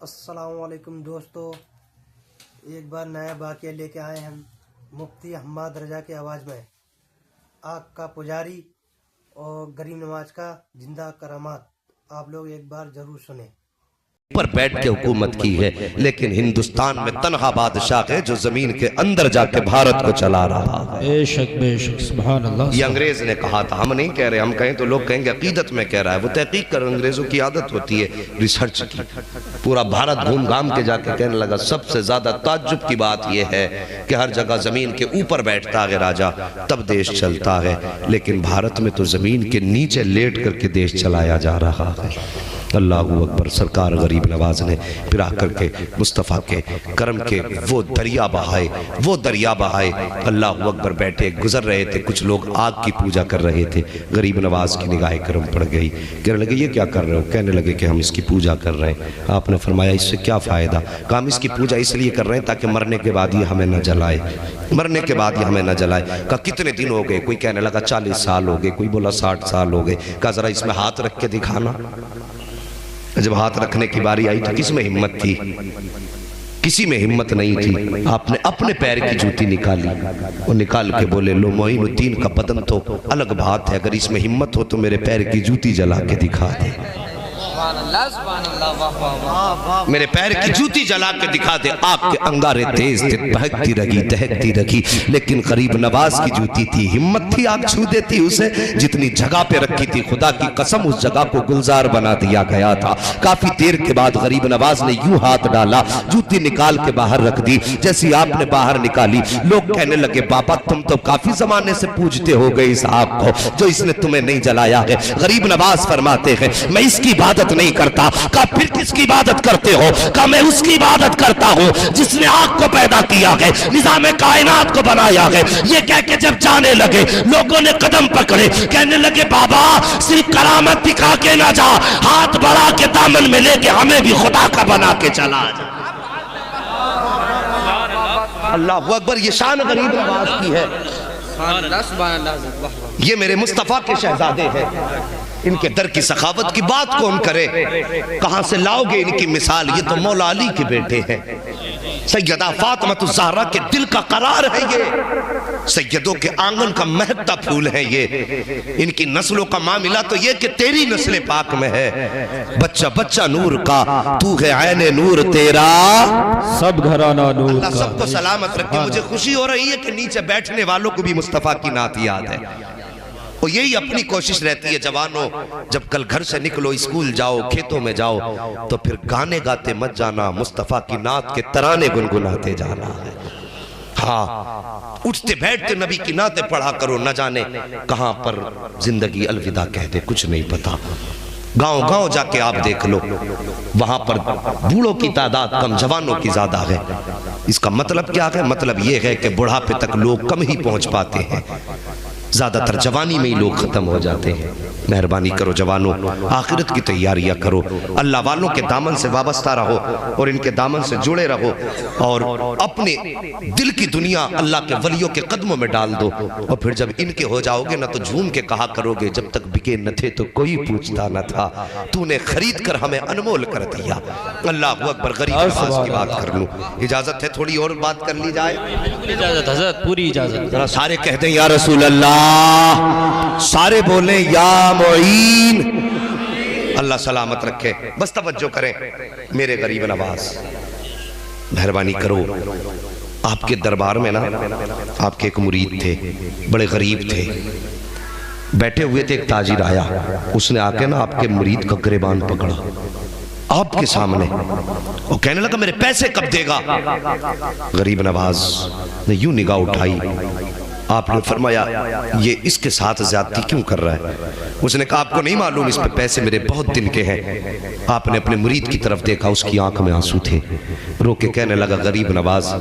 السلام علیکم دوستو، ایک بار نیا واقعہ لے کے آئے ہیں مفتی حماد رضا کی آواز میں۔ آگ کا پجاری اور غریب نواز کا زندہ کرامات آپ لوگ ایک بار ضرور سنیں۔ پر بیٹھ کے حکومت کی ہے، لیکن ہندوستان میں تنہا بادشاہ ہے جو زمین کے اندر جا کے بھارت کو چلا رہا ہے۔ بے شک سبحان اللہ۔ یہ انگریز نے کہا تھا، ہم نہیں کہہ رہے، ہم کہیں تو لوگ کہیں گے عقیدت میں کہہ رہا ہے۔ وہ تحقیق کر، انگریزوں کی عادت ہوتی ہے ریسرچ کی۔ پورا بھارت گھوم گھام کے جا کے کہنے لگا سب سے زیادہ تعجب کی بات یہ ہے کہ ہر جگہ زمین کے اوپر بیٹھتا ہے راجہ تب دیش چلتا ہے، لیکن بھارت میں تو زمین کے نیچے لیٹ کر کے دیش چلایا جا رہا ہے۔ اللہ اکبر۔ سرکار غریب نواز نے پھر آ کر کے مصطفیٰ کے کرم کے وہ دریا بہائے۔ اللہ اکبر۔ بیٹھے گزر رہے تھے، کچھ لوگ آگ کی پوجا کر رہے تھے۔ غریب نواز کی نگاہ کرم پڑ گئی، کہنے لگے یہ کیا کر رہے ہو؟ کہنے لگے کہ ہم اس کی پوجا کر رہے ہیں۔ آپ نے فرمایا اس سے کیا فائدہ؟ کہا ہم اس کی پوجا اس لیے کر رہے ہیں تاکہ مرنے کے بعد یہ ہمیں نہ جلائے، کہا کتنے دن ہو گئے؟ کوئی کہنے لگا 40 سال ہو گئے، کوئی بولا 60 سال ہو گئے۔ کہا ذرا اس میں ہاتھ رکھ کے دکھانا۔ جب ہاتھ رکھنے کی باری آئی تو کس میں ہمت تھی؟ کسی میں ہمت نہیں تھی۔ آپ نے اپنے پیر کی جوتی نکالی اور نکال کے بولے لو معین الدین کا بدن تو الگ بات ہے، اگر اس میں ہمت ہو تو میرے پیر کی جوتی جلا کے دکھا دے، میرے پیر کی جوتی جلا کے دکھا دے۔ آپ کے انگارے تیز تھے، بہکتی رہی دہکتی رہی، لیکن غریب نواز کی جوتی تھی، ہمت تھی آگ چھو دیتی اسے۔ جتنی جگہ پہ رکھی تھی خدا کی قسم اس جگہ کو گلزار بنا دیا گیا تھا۔ کافی دیر کے بعد غریب نواز نے یوں ہاتھ ڈالا، جوتی نکال کے باہر رکھ دی۔ جیسی آپ نے باہر نکالی لوگ کہنے لگے بابا تم تو کافی زمانے سے پوجتے ہو گئے اس آگ کو جو اس نے تمہیں نہیں جلایا ہے۔ غریب نواز فرماتے ہیں میں اس کی عبادت نہیں کرتا۔ کہا پھر کس کی عبادت کرتے ہو؟ کہا میں اس کی عبادت کرتا ہوں جس نے آگ کو پیدا کیا ہے، نظام کائنات کو بنایا ہے۔ یہ کہہ کے جب جانے لگے لوگوں نے قدم پکڑے، کہنے لگے بابا صرف کرامت دکھا کے نہ جا، ہاتھ بڑھا کے دامن میں لے کے ہمیں بھی خدا کا بنا کے چلا جا۔ اللہ اکبر۔ یہ شان غریب نواز کی ہے۔ یہ میرے مصطفیٰ کے شہزادے ہیں، ان کے در کی سخاوت کی بات کون کرے؟ کہاں سے لاؤ گے ان کی مثال؟ یہ تو مولا علی کے بیٹے ہیں، سیدہ فاطمہ الزہرا کے دل کا قرار ہے یہ، سیدوں کے آنگن کا مہکتا پھول ہے یہ۔ ان کی نسلوں کا معاملہ تو یہ کہ تیری نسل پاک میں ہے۔ بچہ بچہ نور کا، تو ہے عین نور تیرا، سب گھرانہ نور کا۔ اللہ سب کو سلامت رکھے۔ مجھے خوشی ہو رہی ہے کہ نیچے بیٹھنے والوں کو بھی مصطفیٰ کی نعت یاد ہے، اور یہی اپنی کوشش رہتی ہے جوانوں، جب کل گھر سے نکلو، اسکول جاؤ، کھیتوں میں جاؤ، تو پھر گانے گاتے مت جانا، مصطفیٰ کی نعت کے ترانے گنگناتے جانا ہے۔ ہاں اٹھتے بیٹھتے نبی کی نعتیں پڑھا کرو، نہ جانے کہاں پر زندگی الوداع کہہ دے، کچھ نہیں پتا۔ گاؤں گاؤں جا کے آپ دیکھ لو، وہاں پر بوڑھوں کی تعداد کم، جوانوں کی زیادہ ہے۔ اس کا مطلب کیا ہے؟ مطلب یہ ہے کہ بڑھاپے تک لوگ کم ہی پہنچ پاتے ہیں، زیادہ تر جوانی میں ہی لوگ ختم ہو جاتے ہیں۔ مہربانی کرو جوانوں، آخرت کی تیاریاں کرو، اللہ والوں کے دامن سے وابستہ رہو اور ان کے دامن سے جڑے رہو، اور اپنے دل کی دنیا اللہ کے ولیوں کے قدموں میں ڈال دو، اور پھر جب ان کے ہو جاؤ گے نہ تو جھوم کے کہا کرو گے جب تک بکے نہ تھے تو کوئی پوچھتا نہ تھا، تو نے خرید کر ہمیں انمول کر دیا۔ اللہ اکبر۔ غریب نواز کی بات کر لوں، اجازت ہے تھوڑی اور بات کر لی جائے؟ اجازت حضرت، پوری اجازت۔ ذرا سارے کہہ دیں یا رسول اللہ، سارے بولیں یا معین۔ اللہ سلامت رکھے۔ بس توجہ کریں میرے غریب نواز، مہربانی کرو۔ آپ کے دربار میں نا آپ کے ایک مرید تھے، بڑے غریب تھے، بیٹھے ہوئے تھے، ایک تاجر آیا، اس نے آ کے نا آپ کے مرید کا گریبان پکڑا آپ کے سامنے، وہ کہنے لگا میرے پیسے کب دے گا؟ غریب نواز نے یوں نگاہ اٹھائی، آپ نے فرمایا یہ اس کے ساتھ زیادتی کیوں کر رہا ہے؟ اس نے کہا آپ کو نہیں معلوم اس پہ پیسے میرے بہت دن کے ہیں۔ آپ نے اپنے مرید کی طرف دیکھا، اس کی آنکھ میں آنسو تھے، رو کے کہنے لگا غریب نواز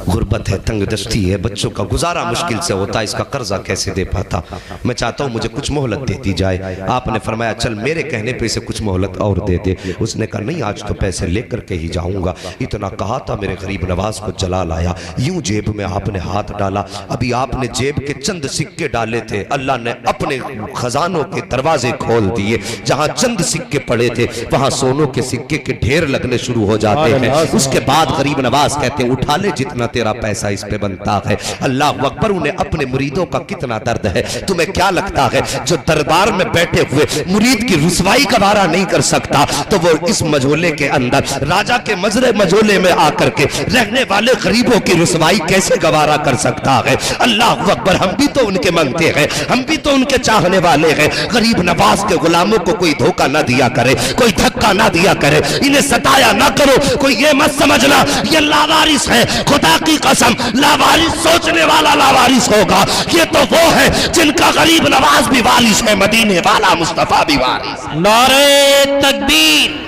غربت ہے، تنگ دستی ہے، بچوں کا گزارا مشکل سے ہوتا ہے، اس کا قرضہ کیسے دے پاتا؟ میں چاہتا ہوں مجھے کچھ مہلت دے دی جائے۔ آپ نے فرمایا چل میرے کہنے پہ اسے کچھ مہلت اور دے دے۔ اس نے کہا نہیں آج تو پیسے لے کر کے ہی جاؤں گا۔ اتنا کہا تھا میرے غریب نواز کو جلال آیا، یوں جیب میں آپ نے ہاتھ ڈالا، ابھی آپ نے اپنے جیب کے چند سکے ڈالے تھے، اللہ نے اپنے خزانوں کے دروازے کھول دیے، جہاں چند سکے پڑے تھے وہاں سونوں کے سکے کے ڈھیر لگنے شروع ہو جاتے ہیں۔ اس کے بعد غریب نواز کہتے ہیں اٹھا لے جتنا تیرا پیسہ اس پہ بنتا ہے۔ اللہ اکبر، انہیں اپنے مریدوں کا کتنا درد ہے۔ تمہیں کیا لگتا ہے جو دربار میں بیٹھے ہوئے مرید کی رسوائی کا وارہ نہیں کر سکتا تو وہ اس مجھولے کے اندر راجہ کے مجھولے میں آ کر کے رہنے والے غریبوں کی رسوائی کیسے گوارا کر سکتا ہے؟ اللہ اکبر، ہم بھی تو ان کے منگتے ہیں، ہم بھی تو ان کے چاہنے والے ہیں۔ غریب نواز کے غلاموں کو کوئی دھوکہ نہ دیا کرے، کوئی دھکا نہ دیا کرے، انہیں ستایا نہ کرو۔ کوئی یہ مت سمجھنا یہ لاوارث ہے، خدا کی قسم لاوارث سوچنے والا لاوارث ہوگا، یہ تو وہ ہے جن کا غریب نواز بھی وارث ہے، مدینے والا مصطفیٰ بھی وارث ہے۔ نعرہ تکبیر،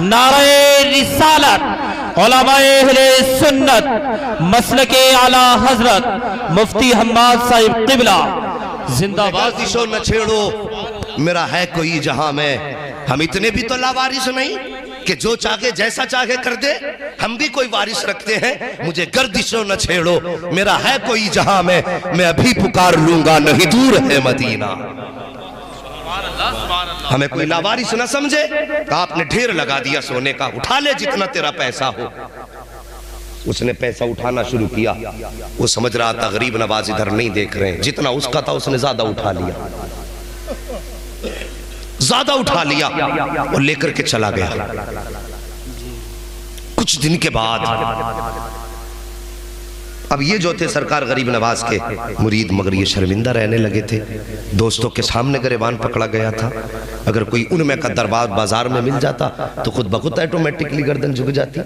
نعرہ رسالت، علماء اہل سنت، مسلک اعلی حضرت مفتی حماد صاحب قبلہ زندہ باد۔ گردشوں نہ چھیڑو میرا ہے کوئی جہاں میں، ہم اتنے بھی تو لاوارث نہیں کہ جو چاہے جیسا چاہے کر دے، ہم بھی کوئی وارث رکھتے ہیں۔ مجھے گردشوں نہ چھیڑو میرا ہے کوئی جہاں میں ابھی پکار لوں گا نہیں دور ہے مدینہ۔ ہمیں کوئی لاوارث نہ سمجھے، آپ نے ڈھیر لگا دیا سونے کا، اٹھا لے جتنا تیرا پیسہ ہو۔ اس نے پیسہ اٹھانا شروع کیا، وہ سمجھ رہا تھا غریب نواز ادھر نہیں دیکھ رہے ہیں، جتنا اس کا تھا اس نے زیادہ اٹھا لیا، زیادہ اٹھا لیا اور لے کر کے چلا گیا۔ کچھ دن کے بعد اب یہ جو تھے سرکار غریب نواز کے مرید، مگر یہ شرمندہ رہنے لگے تھے۔ دوستوں کے سامنے گریبان پکڑا گیا تھا، اگر کوئی ان میں کا دربار بازار میں مل جاتا تو خود بخود ایٹومیٹکلی گردن جھک جاتی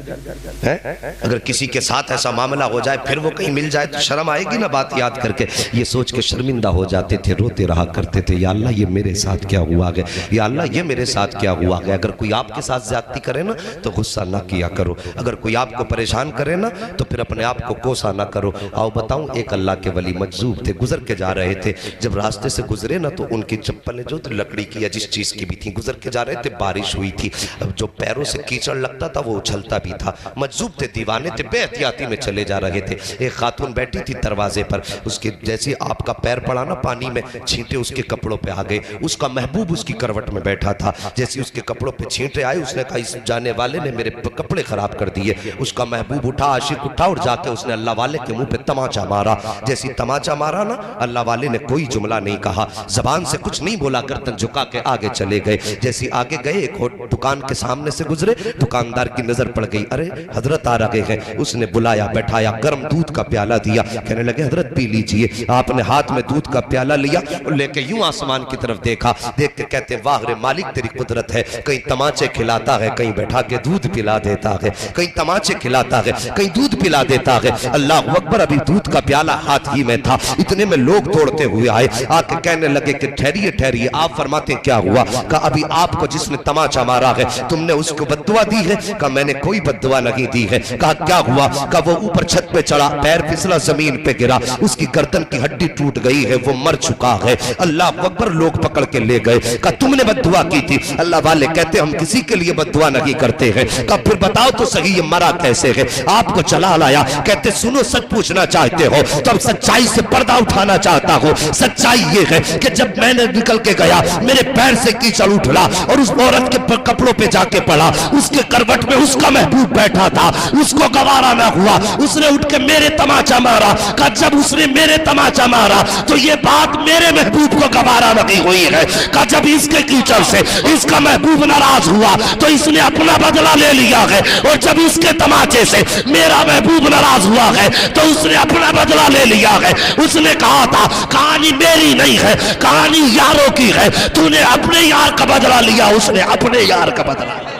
ہے۔ اگر کسی کے ساتھ ایسا معاملہ ہو جائے پھر وہ کہیں مل جائے تو شرم آئے گی نا بات یاد کر کے۔ یہ سوچ کے شرمندہ ہو جاتے تھے، روتے رہا کرتے تھے، یا اللہ یہ میرے ساتھ کیا ہوا گیا، یا اللہ یہ میرے ساتھ کیا ہوا گیا۔ اگر کوئی آپ کے ساتھ زیادتی کرے نا تو غصہ نہ کیا کرو، اگر کوئی آپ کو پریشان کرے نا تو پھر اپنے آپ کو کوسا نہ کرو۔ آؤ بتاؤں، ایک اللہ کے ولی مجذوب تھے، گزر کے جا رہے تھے، جب راستے سے گزرے نا تو ان کی چپلیں جو لکڑی کی یا جس چیز کی بھی تھی، گزر کے جا رہے تھے، بارش ہوئی تھی، اب جو پیروں سے کیچڑ لگتا تھا وہ اچھلتا بھی تھا۔ مجذوب تھے، دیوانے تھے، بے احتیاطی میں چلے جا رہے تھے۔ ایک خاتون بیٹھی تھی دروازے پر، اس کے جیسے آپ کا پیر پڑا نا پانی میں، چھینٹے اس کے کپڑوں پہ آ گئے۔ اس کا محبوب اس کی کروٹ میں بیٹھا تھا، جیسے اس کے کپڑوں پہ چھینٹے آئے اس نے کہا اس جانے والے نے میرے کپڑے خراب کر دیے۔ اس کا محبوب اٹھا، عاشق اٹھا اور جا کے اس نے اللہ والے کے منہ پہ تماچا مارا۔ جیسی تماچا مارا نا، اللہ والے نے کوئی جملہ نہیں کہا، زبان سے کچھ نہیں بولا، گردن جھکا کے آگے چلے گئے۔ جیسی آگے گئے ایک دکان کے سامنے سے گزرے، دکاندار کی نظر پڑ گئی، ارے حضرت آ رہے ہیں۔ اس نے بلایا، بیٹھایا، گرم دودھ کا پیالہ دیا، کہنے لگے حضرت پی لیجئے۔ آپ نے ہاتھ میں دودھ کا پیالہ لیا اور لے کے یوں آسمان کی طرف دیکھا، دیکھ کے کہتے واہ رے مالک تیری قدرت ہے، کہیں تماچے کھلاتا ہے، کہیں بیٹھا کے دودھ پلا دیتا ہے، کہیں تماچے کھلاتا ہے، کہیں دودھ پلا دیتا ہے۔ اللہ اکبر، ابھی دودھ کا پیالہ ہاتھ ہی میں تھا، اتنے میں لوگ دوڑتے ہوئے آئے، آ کے کہنے لگے کہ ٹھہریے ٹھہریے، آپ فرماتے کیا ہوا؟ کہا ابھی آپ کو جس نے تماچا مارا ہے تم نے اس کو بددعا دی ہے؟ کہا میں نے کوئی بددعا نہیں دی ہے۔ کہا کیا ہوا؟ کہا وہ اوپر چھت پہ چڑھا، پیر پھسلا، زمین پہ گرا، اس کی گردن کی ہڈی ٹوٹ گئی ہے، وہ مر چکا ہے۔ اللہ اکبر، لوگ پکڑ کے لے گئے۔ کہا تم نے بددعا کی تھی؟ اللہ والے کہتے ہم کسی کے لیے بددعا نہیں کرتے ہیں۔ کہا پھر بتاؤ تو صحیح یہ مرا کیسے ہے؟ آپ کو چلا لایا، کہتے سنو سچ پوچھنا چاہتے ہو تو اب سچائی سے پردہ اٹھانا چاہتا ہوں۔ سچائی یہ ہے کہ جب میں نے نکل کے گیا میرے پیر سے کیچڑ اٹھلا اور اس عورت کے کپڑوں پہ جا کے پڑا، اس کے کروٹ میں اس کا محبوب بیٹھا تھا، اس کو گوارا نہ ہوا، اس نے اٹھ کے میرے تماچا مارا۔ کہا جب اس نے میرے تماچا مارا تو یہ بات میرے محبوب کو گوارا نہیں ہوئی ہے۔ کہا جب اس کے کیچڑ سے اس کا محبوب ناراض ہوا تو اس نے اپنا بدلہ لے لیا ہے، اور جب اس کے تماچے سے میرا محبوب ناراض ہوا ہے تو اس نے اپنا بدلہ لے لیا ہے۔ اس نے کہا تھا کہانی میری نہیں ہے، کہانی یاروں کی ہے، تو نے اپنے یار کا بدلہ لیا، اس نے اپنے یار کا بدلہ لیا۔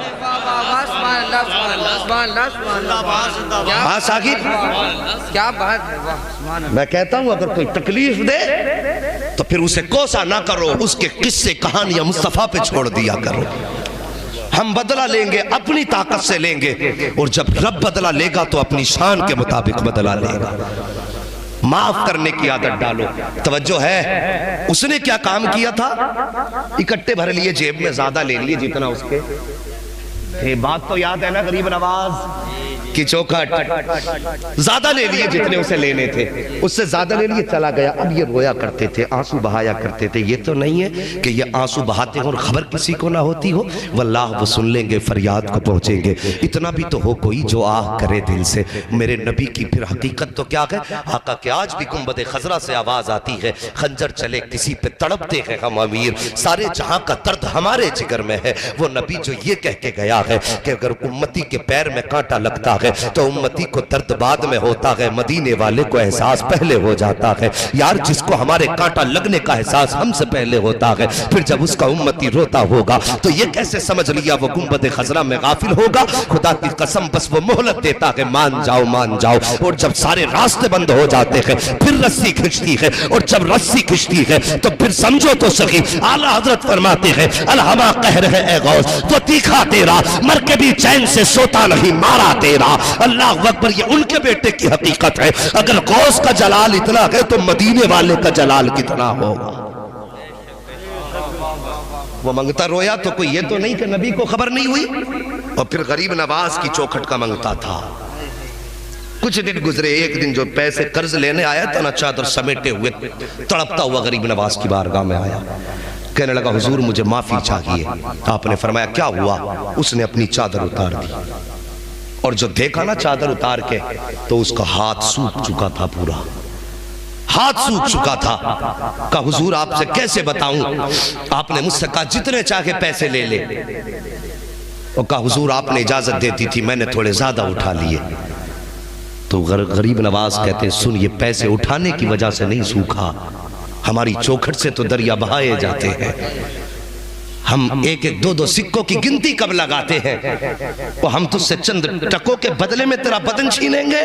ہاں ساکر، کیا بات ہے، میں کہتا ہوں اگر کوئی تکلیف دے تو پھر اسے کوسا نہ کرو، اس کے قصے کہانیاں مصطفیٰ پہ چھوڑ دیا کرو۔ ہم بدلہ لیں گے اپنی طاقت سے لیں گے، اور جب رب بدلہ لے گا تو اپنی شان کے مطابق بدلہ لے گا۔ معاف کرنے کی عادت ڈالو۔ توجہ ہے، اس نے کیا کام کیا تھا؟ اکٹھے بھر لیے، جیب میں زیادہ لے لیے جتنا اس کے۔ یہ بات تو یاد ہے نا غریب نواز؟ کی چوکھٹ زیادہ لے لیے جتنے اسے لینے تھے، اس سے زیادہ لے لیے، چلا گیا۔ اب یہ رویا کرتے تھے، آنسو بہایا کرتے تھے۔ یہ تو نہیں ہے کہ یہ آنسو بہاتے ہیں اور خبر کسی کو نہ ہوتی ہو، واللہ وہ سن لیں گے، فریاد کو پہنچیں گے۔ اتنا بھی تو ہو کوئی جو آہ کرے دل سے۔ میرے نبی کی پھر حقیقت تو کیا ہے؟ آقا کہ آج بھی گنبد خضرا سے آواز آتی ہے، خنجر چلے کسی پہ تڑپتے ہیں ہم امیر، سارے جہاں کا درد ہمارے جگر میں ہے۔ وہ نبی جو یہ کہہ کے گیا ہے کہ اگر امتی کے پیر میں کانٹا لگتا ہے تو امتی کو درد بعد میں ہوتا ہے، مدینے والے کو احساس پہلے ہو جاتا ہے۔ یار جس کو ہمارے کانٹا لگنے کا احساس ہم سے پہلے ہوتا ہے، پھر جب اس کا امتی روتا ہوگا تو یہ کیسے سمجھ لیا وہ گنبد خضرا میں غافل ہوگا؟ خدا کی قسم بس وہ مہلت دیتا ہے، مان جاؤ مان جاؤ۔ اور جب سارے راستے بند ہو جاتے ہیں پھر رسی کھچتی ہے، اور جب رسی کھچتی ہے تو پھر سمجھو تو صحیح، اعلیٰ حضرت فرماتے ہیں الہما قہر ہے اے غوث، وہ تیکھا تیرا، مر کے بھی چین سے سوتا نہیں مارا تیرا۔ اللہ اکبر، یہ ان کے بیٹے کی حقیقت ہے۔ اگر غوث کا جلال اتنا ہے تو مدینے والے کا جلال کتنا ہوگا۔ وہ منگتا رویا تو کوئی یہ تو نہیں کہ نبی کو خبر نہیں ہوئی، اور پھر غریب نواز کی چوکھٹ کا منگتا تھا۔ کچھ دن گزرے، ایک دن جو پیسے قرض لینے آیا تھا نا، چادر سمیٹے ہوئے تڑپتا ہوا غریب نواز کی بارگاہ میں آیا، کہنے لگا حضور مجھے معافی چاہیے۔ آپ نے فرمایا کیا ہوا؟ اس نے اپنی چادر اتار دی، اور جو دیکھا نا چادر اتار کے تو اس کا ہاتھ سوکھ چکا تھا، پورا ہاتھ سوکھ چکا تھا۔ کہا حضور آپ سے کیسے بتاؤں؟ آپ نے مجھ سے کہا جتنے چاہے پیسے لے لے، اور کہا حضور آپ نے اجازت دیتی تھی، میں نے تھوڑے زیادہ اٹھا لیے۔ تو غریب نواز کہتے ہیں سن، یہ پیسے اٹھانے کی وجہ سے نہیں سوکھا، ہماری چوکھٹ سے تو دریا بہائے جاتے ہیں۔ ہم ایک ایک دو دو سکوں کی گنتی کب لگاتے ہیں، وہ ہم تجھ سے چند ٹکوں کے بدلے میں تیرا بدن چھینیں گے؟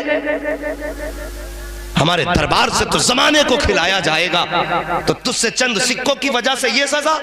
ہمارے دربار سے تو زمانے کو کھلایا جائے گا، تو تجھ سے چند سکوں کی وجہ سے یہ سزا؟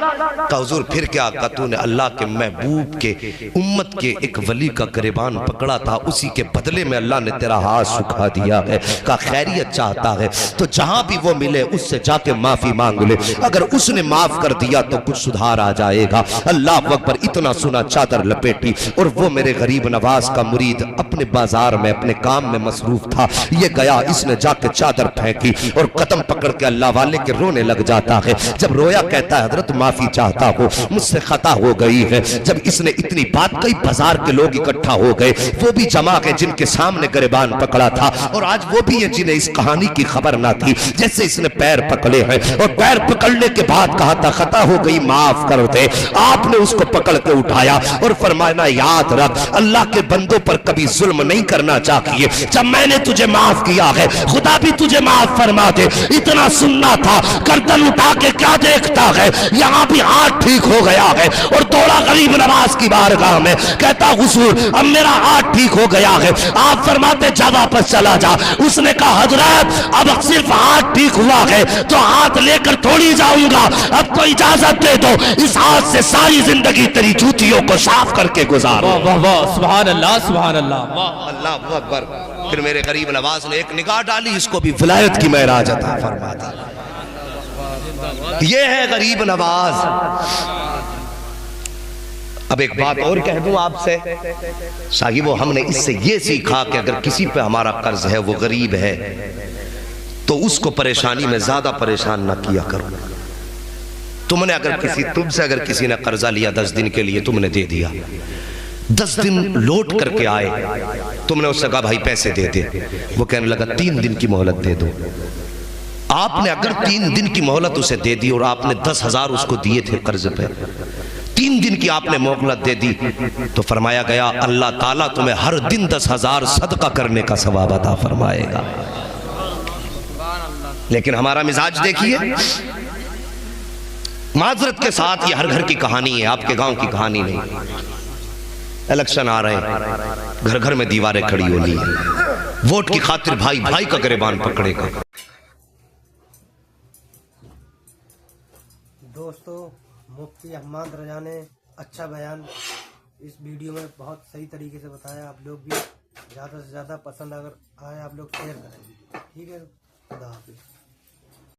کہا حضور پھر کیا؟ کہا تو نے اللہ کے محبوب کے امت کے ایک ولی کا گریبان پکڑا تھا، اسی کے بدلے میں اللہ نے تیرا ہاتھ سکھا دیا ہے۔ کہا خیریت چاہتا ہے تو جہاں بھی وہ ملے اس سے جا کے معافی مانگ لے، اگر اس نے معاف کر دیا تو کچھ سدھار آ جائے گا۔ اللہ اکبر، اتنا سنا چادر لپیٹی، اور وہ میرے غریب نواز کا مرید اپنے بازار میں اپنے کام میں مصروف تھا، یہ گیا، اس نے جا چادر پھینکی اور قدم پکڑ کے اللہ والے کے رونے لگ جاتا ہے۔ جب رویا کہتا ہے حضرت معافی چاہتا ہوں، مجھ سے خطا ہو گئی ہے۔ جب اس نے اتنی بات کئی، بازار کے لوگ اکٹھا ہو گئے، وہ بھی جمع گئے جن کے سامنے گریبان پکڑا تھا، اور آج وہ بھی ہیں جنہیں اس کہانی کی خبر نہ تھی۔ جیسے اس نے پیر پکڑے ہیں، اور پیر پکڑنے کے بعد کہا تھا خطا ہو گئی معاف کر دے، آپ نے اس کو پکڑ کے اٹھایا اور فرمایا یاد رکھ اللہ کے بندوں پر کبھی ظلم نہیں کرنا چاہیے، جب میں نے تجھے معاف کیا ہے خدا بھی تجھے معاف فرما دے۔ اتنا سننا تھا، گردن اٹھا کے کیا دیکھتا ہے؟ یہاں بھی ہاتھ ٹھیک ہو گیا ہے، اور دوڑا غریب نواز کی بارگاہ میں، کہتا حضور اب میرا ہاتھ ٹھیک ہو گیا ہے۔ آپ فرماتے جا واپس چلا جا۔ اس نے کہا حضرت اب صرف ہاتھ ٹھیک ہوا ہے تو ہاتھ لے کر تھوڑی جاؤں گا، اب تو اجازت دے دو، اس ہاتھ سے ساری زندگی تیری جوتیوں کو صاف کر کے گزارو۔ واہ واہ واہ، سبحان اللہ سبحان اللہ، واہ اللہ اکبر۔ پھر میرے غریب نواز نے ایک نگاہ ڈالی، اس کو بھی ولایت کی معراج عطا فرما دی۔ یہ ہے غریب نواز۔ اب ایک بات اور کہہ دوں آپ سے صاحبو، ہم نے اس سے یہ سیکھا کہ اگر کسی پہ ہمارا قرض ہے، وہ غریب ہے، تو اس کو پریشانی میں زیادہ پریشان نہ کیا کرو۔ تم سے اگر کسی نے قرضہ لیا 10 دن کے لیے، تم نے دے دیا، 10 دن لوٹ کر کے آئے، تم نے اس سے کہا بھائی پیسے دے دے، وہ کہنے لگا 3 دن کی مہلت دے دو۔ آپ نے اگر 3 دن کی مہلت اسے دے دی، اور آپ نے 10,000 اس کو دیے تھے قرض پہ، 3 دن کی آپ نے مہلت دے دی، تو فرمایا گیا اللہ تعالیٰ تمہیں ہر دن 10,000 صدقہ کرنے کا ثواب عطا فرمائے گا۔ لیکن ہمارا مزاج دیکھیے، معذرت کے ساتھ یہ ہر گھر کی کہانی ہے، آپ کے گاؤں کی کہانی نہیں۔ الیکشن آ رہے ہیں، گھر گھر میں دیواریں کھڑی ہونی ہیں، ووٹ کی خاطر بھائی بھائی کا گریبان پکڑے گا۔ دوستو، مفتی حماد رضا نے اچھا بیان اس ویڈیو میں بہت صحیح طریقے سے بتایا۔ آپ لوگ بھی زیادہ سے زیادہ پسند اگر آئے آپ لوگ شیئر کریں، ٹھیک ہے؟ خدا حافظ۔